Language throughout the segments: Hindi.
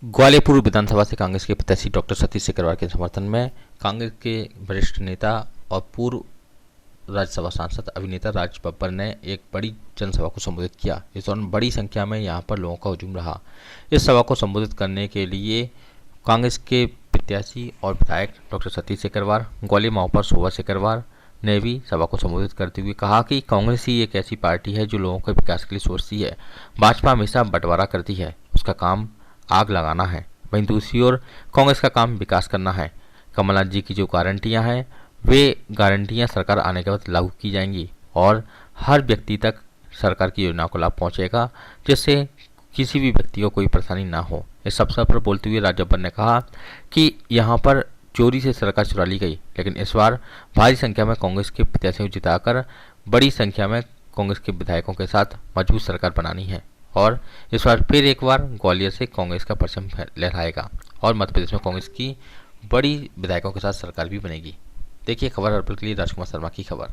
ग्वालियर पूर्व विधानसभा से कांग्रेस के प्रत्याशी डॉक्टर सतीश सिकरवार के समर्थन में कांग्रेस के वरिष्ठ नेता और पूर्व राज्यसभा सांसद अभिनेता राज बब्बर ने एक बड़ी जनसभा को संबोधित किया। इस दौरान बड़ी संख्या में यहां पर लोगों का हुजूम रहा। इस सभा को संबोधित करने के लिए कांग्रेस के प्रत्याशी और विधायक डॉक्टर सतीश सिकरवार, ग्वालियर महापौर शोभा सिकरवार ने भी सभा को संबोधित करते हुए कहा कि कांग्रेस ही एक ऐसी पार्टी है जो लोगों के विकास के लिए सोचती है। भाजपा हमेशा बंटवारा करती है, उसका काम आग लगाना है। वहीं दूसरी ओर कांग्रेस का काम विकास करना है। कमलनाथ जी की जो गारंटियां हैं वे गारंटियां सरकार आने के बाद लागू की जाएंगी और हर व्यक्ति तक सरकार की योजनाओं का लाभ पहुंचेगा, जिससे किसी भी व्यक्ति को कोई परेशानी ना हो। इस अवसर पर बोलते हुए राज बब्बर ने कहा कि यहां पर चोरी से सरकार चुरा ली गई, लेकिन इस बार भारी संख्या में कांग्रेस के प्रत्याशियों को जिताकर बड़ी संख्या में कांग्रेस के विधायकों के साथ मजबूत सरकार बनानी है और इस बार फिर एक बार ग्वालियर से कांग्रेस का परचम लहराएगा और मध्य प्रदेश में कांग्रेस की बड़ी विधायकों के साथ सरकार भी बनेगी। देखिए खबर हर पल के लिए राजकुमार शर्मा की खबर।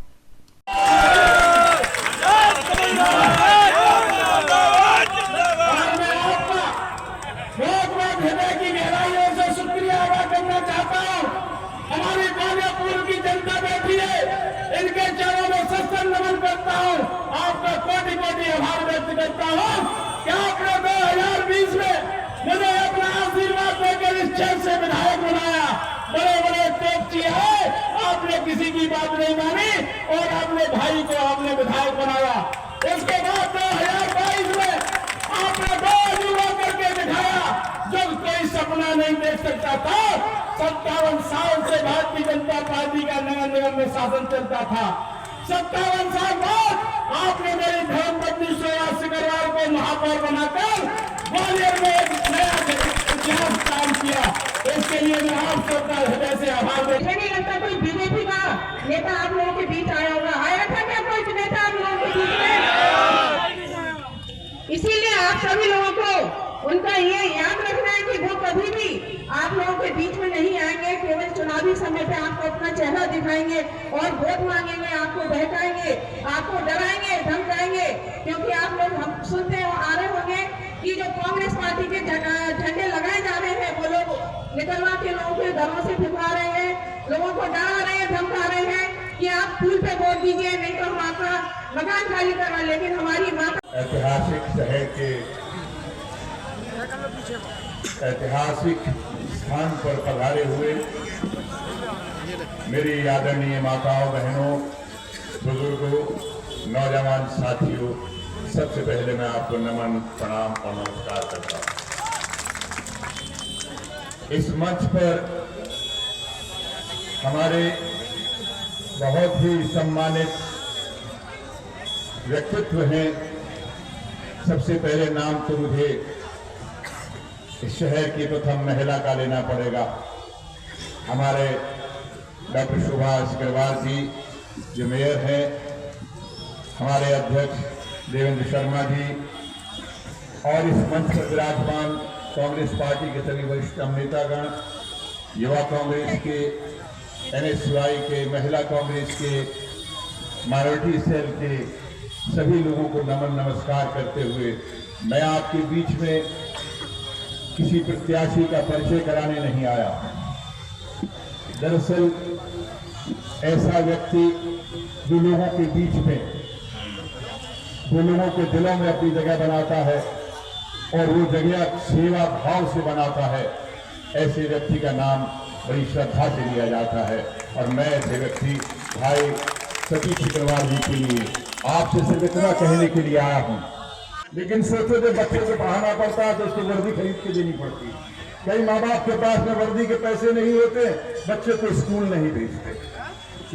हमारी ग्वालियर की जनता बैठी है, इनके चरणों में सत्संग नमन करता हूँ, आपका कोटि कोटि आभार व्यक्त करता हूँ कि आपने 2020 में मुझे अपना आशीर्वाद देकर इस क्षेत्र से विधायक बनाया। बड़े बड़े टोप किए हैं, आपने किसी की बात नहीं मानी और अपने भाई को आपने विधायक बनाया। उसके बाद 2022 में आपने दो युवा करके दिखाया जो कोई सपना नहीं देख सकता था। 57 साल से भारतीय जनता पार्टी का नगर निगम में शासन चलता था। 57 साल बाद आपने मेरी धर्मपत्नी शोभा सिकरवार को महापौर बनाकर ग्वालियर में एक नया इतिहास काम किया। इसके लिए मैं आप सबका हृदय से आभार व्यक्त। मुझे नहीं लगता कोई बीजेपी का नेता आप लोगों के बीच आया होगा। आया था क्या कोई नेता आप लोगों के बीच में? इसीलिए आप सभी लोगों को उनका ये याद रखना है कि वो कभी भी आप लोगों के बीच में नहीं आएंगे। केवल चुनावी समय पे आपको अपना चेहरा दिखाएंगे और वोट मांगेंगे, आपको बहकाएंगे, आपको डराएंगे, धमकाएंगे। क्योंकि आप लोग हम सुनते आ रहे होंगे कि जो कांग्रेस पार्टी के झंडे लगाए जा रहे हैं वो लोग निकलवा के लोगों के घरों से भिजवा रहे हैं, लोगों को डरा रहे हैं, धमका रहे हैं कि आप फूल पे वोट दीजिए, नहीं तो हम आपका मकान खाली करवा। लेकिन हमारी माता ऐतिहासिक शहर के ऐतिहासिक स्थान पर पधारे हुए मेरी आदरणीय माताओं, बहनों, बुजुर्गों, नौजवान साथियों, सबसे पहले मैं आपको नमन, प्रणाम और नमस्कार करता हूं। इस मंच पर हमारे बहुत ही सम्मानित व्यक्तित्व हैं। सबसे पहले नाम तो मुझे इस शहर की प्रथम महिला का लेना पड़ेगा। हमारे डॉक्टर शोभा सिकरवार जी जो मेयर हैं, हमारे अध्यक्ष देवेंद्र शर्मा जी और इस मंच पर विराजमान कांग्रेस पार्टी के सभी वरिष्ठ नेतागण, युवा कांग्रेस के, NSY के, महिला कांग्रेस के, माइनॉरिटी सेल के सभी लोगों को नमन नमस्कार करते हुए मैं आपके बीच में किसी प्रत्याशी का परिचय कराने नहीं आया। दरअसल ऐसा व्यक्ति जो लोगों के बीच में, जो लोगों के दिलों में अपनी जगह बनाता है और वो जगह सेवा भाव से बनाता है, ऐसे व्यक्ति का नाम बड़ी श्रद्धा से लिया जाता है। और मैं ऐसे व्यक्ति भाई सतीश सिकरवार जी के लिए आपसे सिर्फ इतना कहने के लिए आया हूं। लेकिन सोचो जब बच्चे को पढ़ाना पड़ता है तो उसको वर्दी खरीद के देनी पड़ती है। कई माँ बाप के पास में वर्दी के पैसे नहीं होते, बच्चे को स्कूल नहीं भेजते।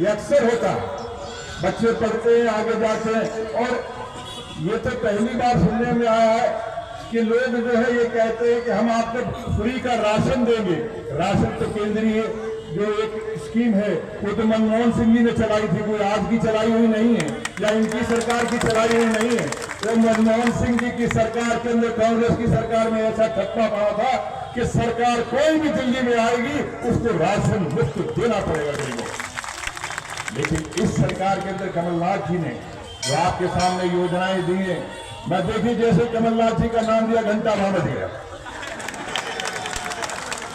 ये अक्सर होता है, बच्चे पढ़ते हैं, आगे जाते हैं। और ये तो पहली बार सुनने में आया है कि लोग जो है ये कहते हैं कि हम आपको फ्री का राशन देंगे। राशन तो केंद्रीय जो एक स्कीम है वो तो मनमोहन सिंह जी ने चलाई थी, कोई आज की चलाई हुई नहीं है या इनकी सरकार की चलाई हुई नहीं है। तो मनमोहन सिंह जी की सरकार के अंदर कांग्रेस की सरकार में ऐसा ठप्पा पड़ा था कि सरकार कोई भी दिल्ली में आएगी उसको राशन मुफ्त देना पड़ेगा गरीबों। लेकिन इस सरकार के अंदर कमलनाथ जी ने जो आपके सामने योजनाएं दी है, मैं देखिए जैसे कमलनाथ जी का नाम दिया घंटा वहां बज गया।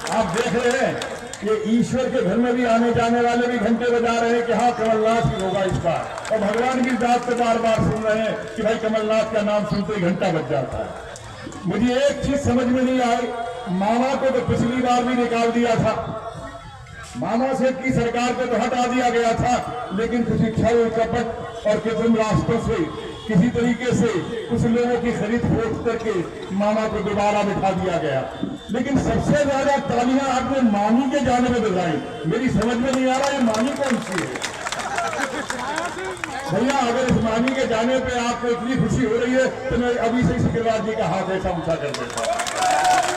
आप देख रहे हैं कि ईश्वर के घर में भी आने जाने वाले भी घंटे बजा रहे हैं कि हाँ कमलनाथ ही होगा इस बार, और भगवान की बात तो बार बार सुन रहे हैं कि भाई कमलनाथ का नाम सुनते ही घंटा बज जाता है। मुझे एक चीज समझ में नहीं आई, मामा को तो पिछली बार भी निकाल दिया था, मामा से की सरकार को तो हटा दिया गया था, लेकिन किसी छल कपट और कृत्रिम रास्तों से किसी तरीके से कुछ लोगों की खरीद फरोख्त करके मामा को दोबारा बिठा दिया गया। लेकिन सबसे ज्यादा तालियां आपने मामी के जाने में बजाई। मेरी समझ में नहीं आ रहा ये मामी कौन सी है भैया। अगर इस मामी के जाने पे आपको इतनी खुशी हो रही है तो मैं अभी से सिकरवार जी का हाथ ऐसा ऊंचा कर देता हूं।